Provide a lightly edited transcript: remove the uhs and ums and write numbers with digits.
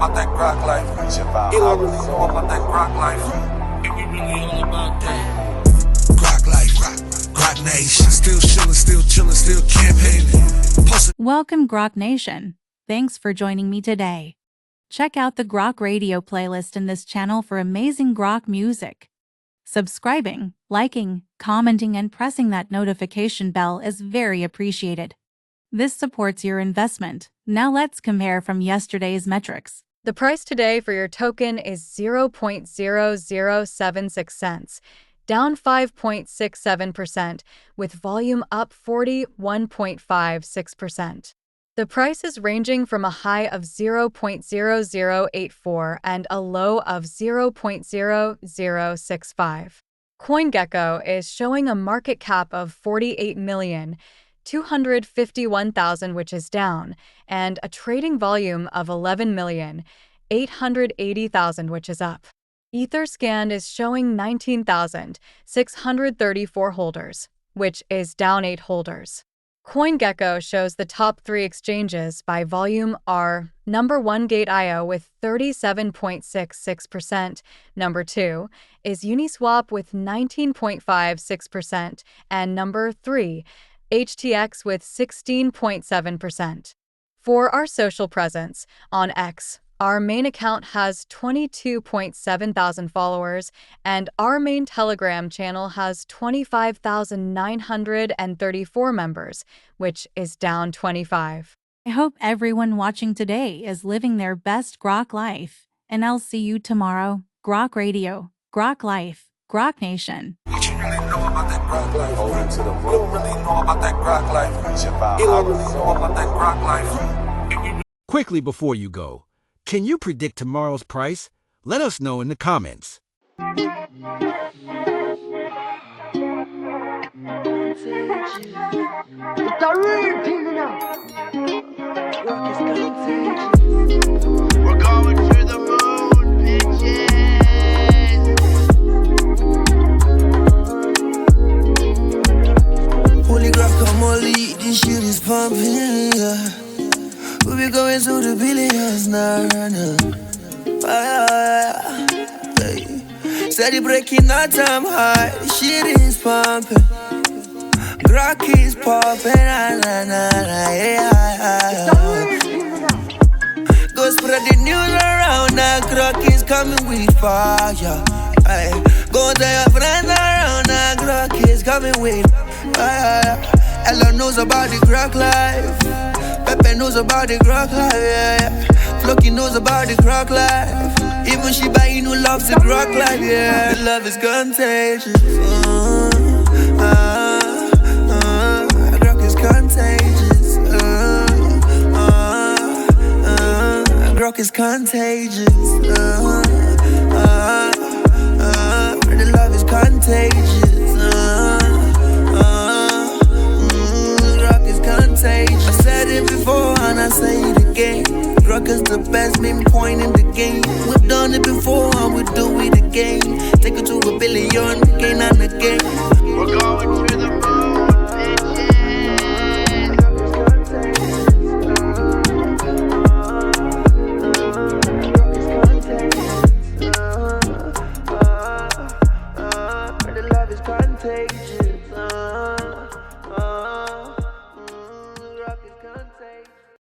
about that Grok life. Elon really know about that Grok life. And we really all about that. Grok life, Grok Nation. Still chillin', still chillin', still campaigning. Welcome, Grok Nation. Thanks for joining me today. Check out the Grok Radio playlist in this channel for amazing Grok music. Subscribing, liking, commenting, and pressing that notification bell is very appreciated. This supports your investment. Now let's compare from yesterday's metrics. The price today for your token is 0.0076 cents, down 5.67%, with volume up 41.56%. The price is ranging from a high of 0.0084 and a low of 0.0065. CoinGecko is showing a market cap of 48,251,000, which is down, and a trading volume of 11,880,000, which is up. Etherscan is showing 19,634 holders, which is down 8 holders. CoinGecko shows the top 3 exchanges by volume are number 1 Gate.io with 37.66%, number 2 is Uniswap with 19.56%, and number 3 HTX with 16.7%. For our social presence, on X, our main account has 22.7 thousand followers, and our main Telegram channel has 25,934 members, which is down 25. I hope everyone watching today is living their best Grok life, and I'll see you tomorrow. Grok Radio, Grok Life, Grok Nation. What you really know about that Grok life? You don't really know about that Grok life. Elon really know about that Grok life. Quickly before you go, can you predict tomorrow's price? Let us know in the comments. We're going to the moon, bitches. Holy Grok, come on, lead, this shit is pumping, yeah. We be going to the billions now, hey. Steady breaking our time high, the shit is pumping. Grok is popping, yeah. Go spread the news around, now Grok is coming with fire, hey. Go tell your friends around, now Grok is coming with fire. Elon knows about the Grok life. Pepe knows about the Grok life, yeah. Floki knows about the Grok life. Even Shiba Inu loves the Grok life, yeah. Love is contagious. Grok is contagious. Grok is contagious. The love is contagious. Grok is contagious. I said it before and I say it again. Grok is the best main point in the game. We've done it before and we do it again. Take it to $1 billion again and again. We're going to